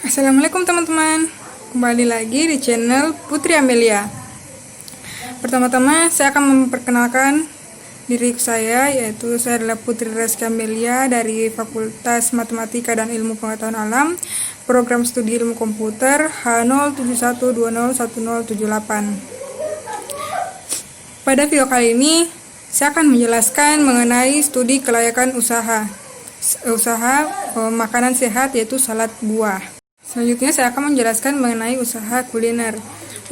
Assalamualaikum teman-teman, kembali lagi di channel Putri Amelia. Pertama-tama saya akan memperkenalkan diri saya, yaitu saya adalah Putri Reski Amelia dari Fakultas Matematika dan Ilmu Pengetahuan Alam, Program Studi Ilmu Komputer H071201078. Pada video kali ini saya akan menjelaskan mengenai studi kelayakan usaha makanan sehat, yaitu salad buah. Selanjutnya saya akan menjelaskan mengenai usaha kuliner.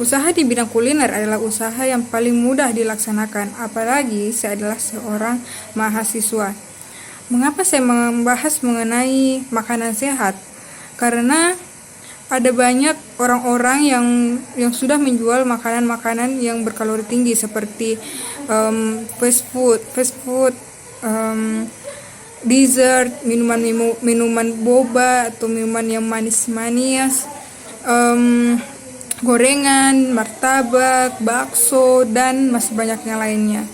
Usaha di bidang kuliner adalah usaha yang paling mudah dilaksanakan, apalagi saya adalah seorang mahasiswa. Mengapa saya membahas mengenai makanan sehat? Karena ada banyak orang-orang yang sudah menjual makanan-makanan yang berkalori tinggi seperti fast food, dessert, minuman boba atau minuman yang manis-manis, gorengan, martabak, bakso, dan masih banyak yang lainnya.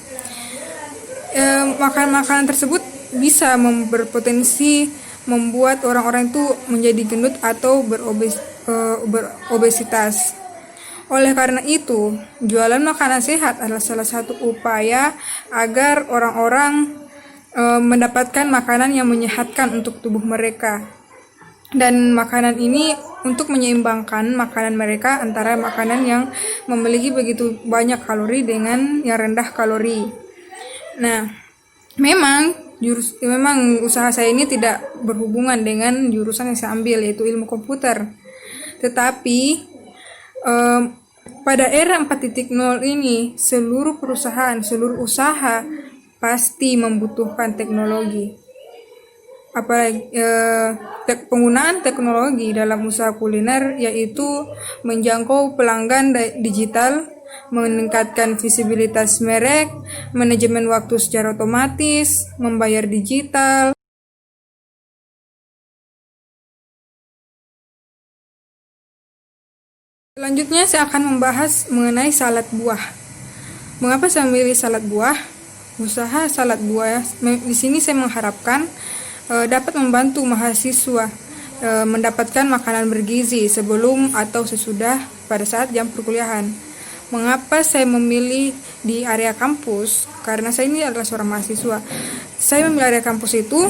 Makanan-makanan tersebut bisa berpotensi membuat orang-orang itu menjadi gendut atau berobesitas. Oleh karena itu, jualan makanan sehat adalah salah satu upaya agar orang-orang mendapatkan makanan yang menyehatkan untuk tubuh mereka. Dan makanan ini untuk menyeimbangkan makanan mereka antara makanan yang memiliki begitu banyak kalori dengan yang rendah kalori. Nah, memang usaha saya ini tidak berhubungan dengan jurusan yang saya ambil, yaitu ilmu komputer. Tetapi pada era 4.0 ini seluruh usaha pasti membutuhkan teknologi. Apalagi penggunaan teknologi dalam usaha kuliner, yaitu menjangkau pelanggan digital, meningkatkan visibilitas merek, manajemen waktu secara otomatis, membayar digital. Selanjutnya saya akan membahas mengenai salad buah. Mengapa saya memilih salad buah? Usaha salad buah di sini saya mengharapkan dapat membantu mahasiswa mendapatkan makanan bergizi sebelum atau sesudah pada saat jam perkuliahan. Mengapa saya memilih di area kampus? Karena saya ini adalah seorang mahasiswa. Saya memilih area kampus itu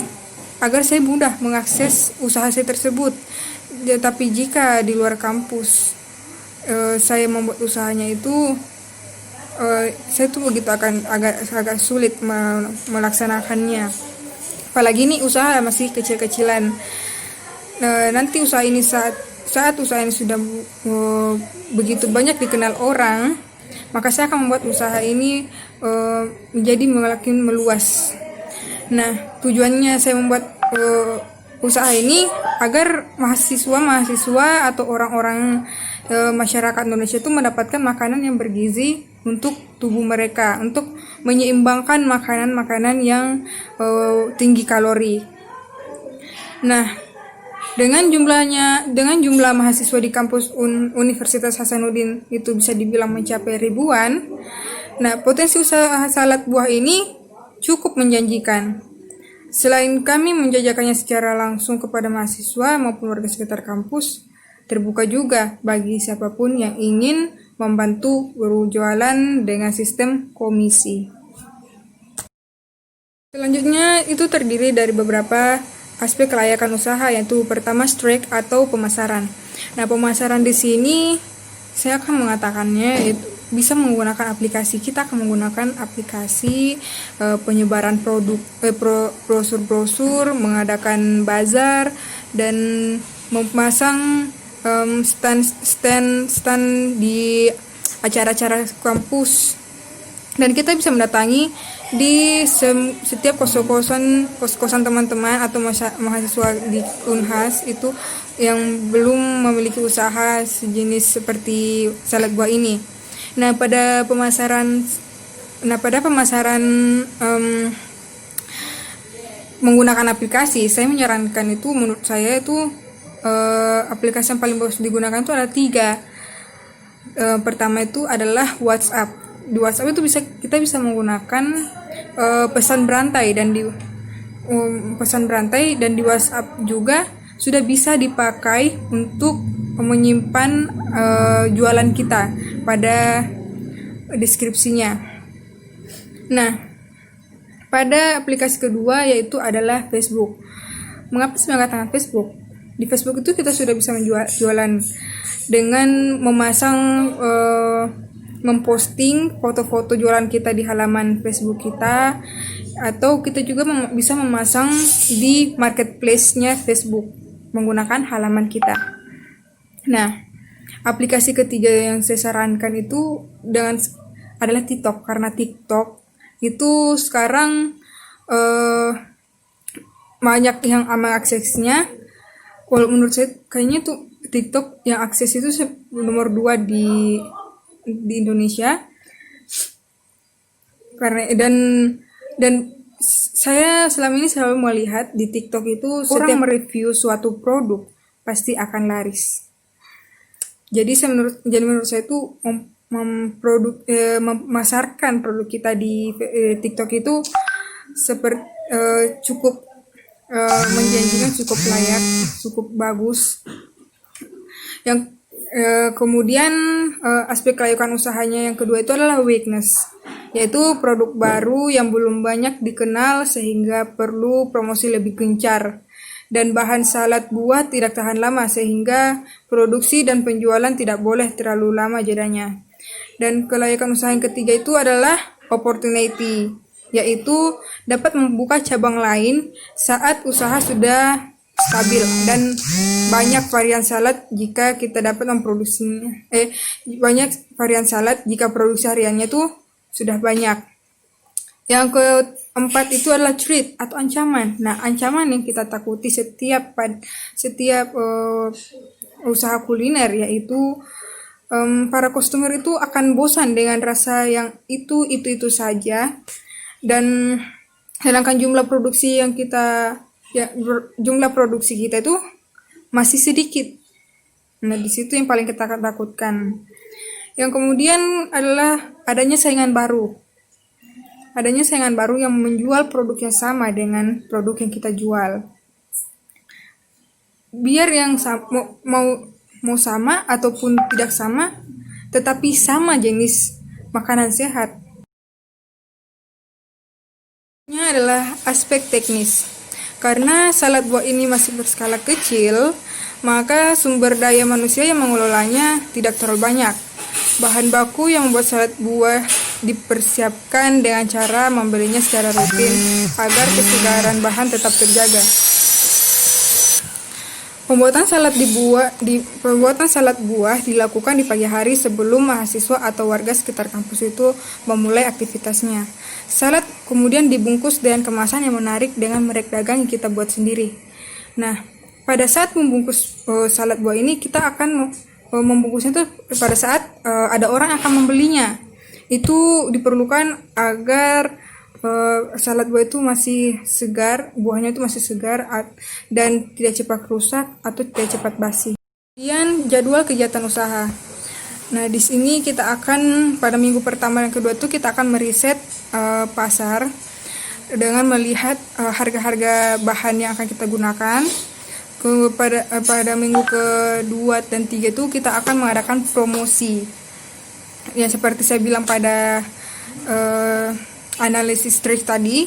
agar saya mudah mengakses usaha saya tersebut. Tapi jika di luar kampus saya membuat usahanya itu, saya tuh begitu akan agak sulit melaksanakannya. Apalagi ini usaha masih kecil-kecilan. Nanti usaha ini saat usaha ini sudah begitu banyak dikenal orang, maka saya akan membuat usaha ini menjadi makin meluas. Nah, tujuannya saya membuat usaha ini agar mahasiswa atau orang-orang masyarakat Indonesia itu mendapatkan makanan yang bergizi untuk tubuh mereka, untuk menyeimbangkan makanan-makanan yang tinggi kalori. Nah, dengan jumlah mahasiswa di kampus Universitas Hasanuddin itu bisa dibilang mencapai ribuan. Nah, potensi usaha salad buah ini cukup menjanjikan. Selain kami menjajakannya secara langsung kepada mahasiswa maupun warga sekitar kampus, terbuka juga bagi siapapun yang ingin membantu berjualan dengan sistem komisi. Selanjutnya itu terdiri dari beberapa aspek kelayakan usaha, yaitu pertama strike atau pemasaran. Nah, pemasaran di sini saya akan mengatakannya itu bisa menggunakan aplikasi. Kita akan menggunakan aplikasi penyebaran produk, brosur-brosur, mengadakan bazar, dan memasang stand di acara-acara kampus. Dan kita bisa mendatangi di setiap kos-kosan teman-teman atau mahasiswa di Unhas itu yang belum memiliki usaha sejenis seperti salad buah ini. Nah, pada pemasaran menggunakan aplikasi, saya menyarankan itu, menurut saya itu aplikasi yang paling bagus digunakan itu ada 3. Pertama itu adalah WhatsApp. Di WhatsApp itu kita bisa menggunakan pesan berantai dan di WhatsApp juga sudah bisa dipakai untuk menyimpan jualan kita pada deskripsinya. Nah, pada aplikasi kedua yaitu adalah Facebook. Mengapa saya mengatakan Facebook? Di Facebook itu kita sudah bisa jualan dengan memasang memposting foto-foto jualan kita di halaman Facebook kita, atau kita juga bisa memasang di marketplace-nya Facebook menggunakan halaman kita. Nah, aplikasi ketiga yang saya sarankan itu adalah TikTok, karena TikTok itu sekarang banyak yang mengaksesnya. Kalau menurut saya kayaknya tuh TikTok yang akses itu nomor 2 di Indonesia. Karena dan saya selama ini selalu melihat di TikTok itu setiap mereview suatu produk pasti akan laris. Jadi menurut saya itu memasarkan produk kita di TikTok itu cukup menjanjikan, cukup layak, cukup bagus. Yang kemudian aspek kelayakan usahanya yang kedua itu adalah weakness, yaitu produk baru yang belum banyak dikenal sehingga perlu promosi lebih gencar. Dan bahan salad buah tidak tahan lama sehingga produksi dan penjualan tidak boleh terlalu lama jedanya. Dan kelayakan usaha yang ketiga itu adalah opportunity, yaitu dapat membuka cabang lain saat usaha sudah stabil dan banyak varian salad jika kita dapat memproduksinya. Banyak varian salad jika produksi hariannya itu sudah banyak. Yang keempat itu adalah threat atau ancaman. Nah, ancaman yang kita takuti setiap usaha kuliner yaitu para customer itu akan bosan dengan rasa yang itu saja, dan sedangkan jumlah produksi kita itu masih sedikit. Nah, di situ yang paling kita takutkan. Yang kemudian adalah adanya saingan baru yang menjual produk yang sama dengan produk yang kita jual. Biar yang mau sama ataupun tidak sama, tetapi sama jenis makanan sehat. Ini adalah aspek teknis. Karena salad buah ini masih berskala kecil, maka sumber daya manusia yang mengelolanya tidak terlalu banyak. Bahan baku yang membuat salad buah dipersiapkan dengan cara membelinya secara rutin agar kesegaran bahan tetap terjaga. Pembuatan salad buah dilakukan di pagi hari sebelum mahasiswa atau warga sekitar kampus itu memulai aktivitasnya. Salad kemudian dibungkus dengan kemasan yang menarik dengan merek dagang yang kita buat sendiri. Nah, pada saat membungkus salad buah ini, kita akan membungkusnya itu pada saat ada orang akan membelinya. Itu diperlukan agar salad buah itu masih segar, buahnya itu masih segar dan tidak cepat rusak atau tidak cepat basi. Kemudian jadwal kegiatan usaha. Nah, di sini kita akan pada minggu pertama dan kedua itu kita akan meriset pasar dengan melihat harga-harga bahan yang akan kita gunakan. Pada minggu kedua dan tiga itu kita akan mengadakan promosi. Ya, seperti saya bilang pada analisis trade tadi,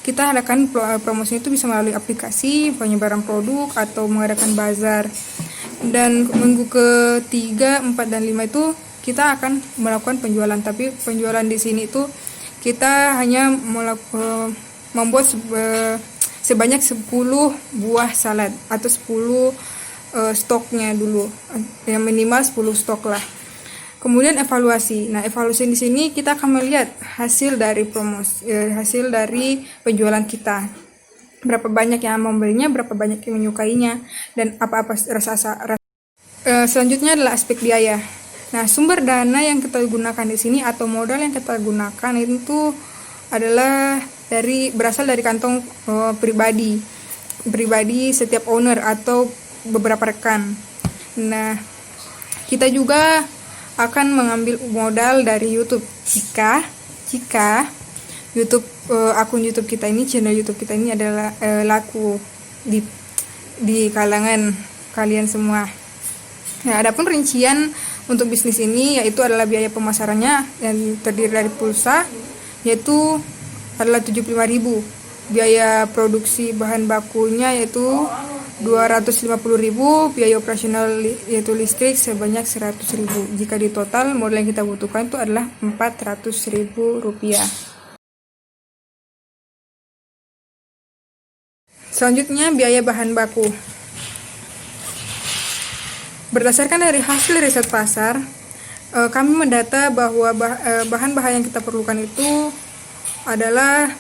kita adakan promosi itu bisa melalui aplikasi, penyebaran produk, atau mengadakan bazar. Dan minggu ketiga, 4, dan 5 itu kita akan melakukan penjualan. Tapi penjualan di sini itu kita hanya membuat sebanyak 10 buah salad atau 10 stoknya dulu. Yang minimal 10 stok lah. Kemudian evaluasi. Nah, evaluasi di sini kita akan melihat hasil dari hasil dari penjualan kita. Berapa banyak yang membelinya, berapa banyak yang menyukainya, dan apa-apa rasa. Selanjutnya adalah aspek biaya. Nah, sumber dana yang kita gunakan di sini atau modal yang kita gunakan itu adalah berasal dari kantong pribadi setiap owner atau beberapa rekan. Nah, kita juga akan mengambil modal dari YouTube jika akun YouTube kita ini, channel YouTube kita ini adalah laku di kalangan kalian semua. Nah, adapun rincian untuk bisnis ini yaitu adalah biaya pemasarannya yang terdiri dari pulsa yaitu adalah 75.000. Biaya produksi bahan bakunya yaitu 250.000, biaya operasional yaitu listrik sebanyak 100.000. Jika di total modal yang kita butuhkan itu adalah 400.000 rupiah. Selanjutnya biaya bahan baku. Berdasarkan dari hasil riset pasar, kami mendata bahwa bahan-bahan yang kita perlukan itu adalah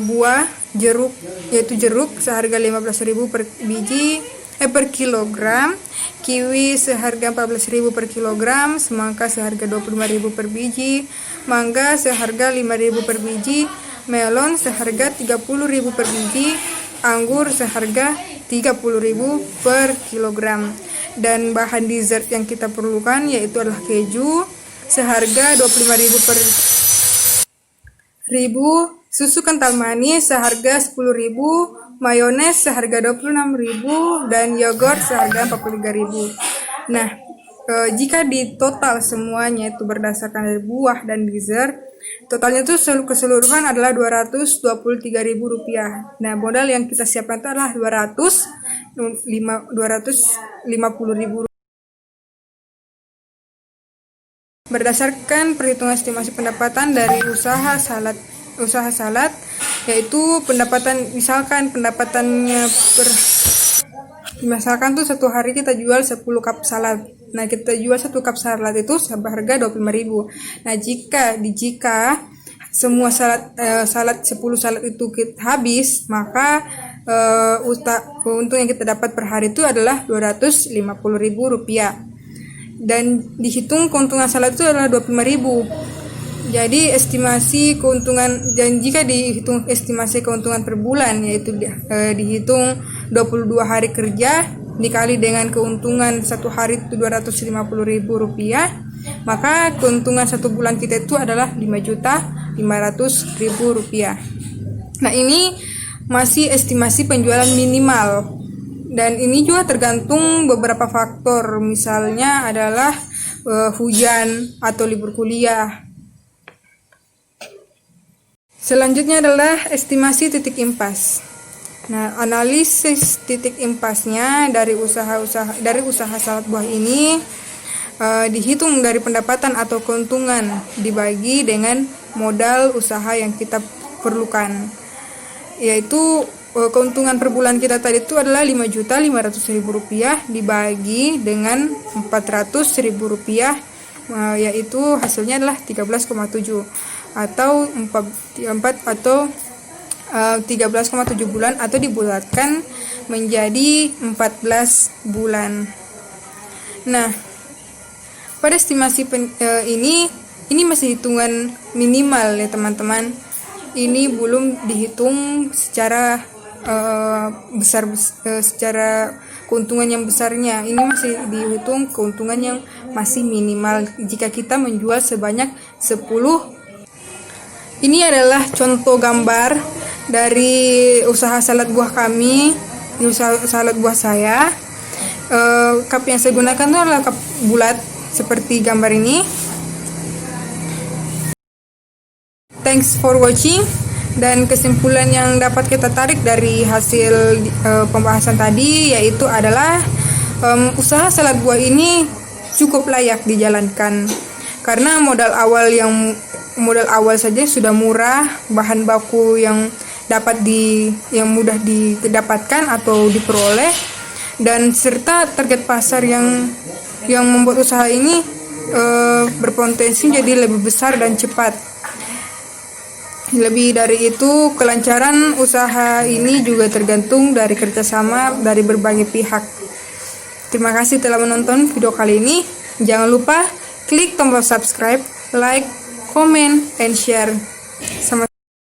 buah, jeruk, yaitu jeruk seharga 15.000 per biji per kilogram, kiwi seharga 14.000 per kilogram, semangka seharga 25.000 per biji, mangga seharga 5.000 per biji, melon seharga 30.000 per biji, anggur seharga 30.000 per kilogram. Dan bahan dessert yang kita perlukan yaitu adalah keju seharga 25.000 per ribu, susu kental manis seharga 10.000, mayones seharga 26.000, dan yogurt seharga 43.000. Nah, jika di total semuanya itu berdasarkan dari buah dan dessert, totalnya itu keseluruhan adalah 223.000 rupiah. Nah, modal yang kita siapkan itu adalah 250.000. Berdasarkan perhitungan estimasi pendapatan dari usaha salad, yaitu pendapatan misalkan tuh satu hari kita jual 10 cup salad. Nah, kita jual 1 cup salad itu seharga 25.000. Nah, jika semua salad 10 salad itu habis, maka untung yang kita dapat per hari itu adalah 250.000 rupiah. Dan dihitung keuntungan salad itu adalah 25.000. Jadi estimasi keuntungan, dan jika dihitung estimasi keuntungan per bulan yaitu dihitung 22 hari kerja dikali dengan keuntungan satu hari itu 250.000 rupiah, maka keuntungan satu bulan kita itu adalah 5.500.000 rupiah. Nah, ini masih estimasi penjualan minimal. Dan ini juga tergantung beberapa faktor, misalnya adalah hujan atau libur kuliah. Selanjutnya adalah estimasi titik impas. Nah, analisis titik impasnya dari usaha salad buah ini dihitung dari pendapatan atau keuntungan dibagi dengan modal usaha yang kita perlukan, yaitu keuntungan per bulan kita tadi itu adalah 5.500.000 rupiah dibagi dengan 400.000 rupiah, yaitu hasilnya adalah 13,7 atau 13,7 bulan, atau dibulatkan menjadi 14 bulan. Nah, pada estimasi ini masih hitungan minimal ya teman-teman. Ini belum dihitung secara secara keuntungan yang besarnya. Ini masih dihitung keuntungan yang masih minimal jika kita menjual sebanyak 10. Ini adalah contoh gambar dari usaha salad buah kami, usaha salad buah saya. Cup yang saya gunakan itu adalah cup bulat seperti gambar ini. Thanks for watching. Dan kesimpulan yang dapat kita tarik dari hasil pembahasan tadi yaitu adalah usaha salad buah ini cukup layak dijalankan karena modal awal saja sudah murah, bahan baku yang mudah didapatkan atau diperoleh, dan serta target pasar yang membuat usaha ini berpotensi jadi lebih besar dan cepat. Lebih dari itu, kelancaran usaha ini juga tergantung dari kerjasama dari berbagai pihak. Terima kasih telah menonton video kali ini. Jangan lupa klik tombol subscribe, like, comment, and share. Sama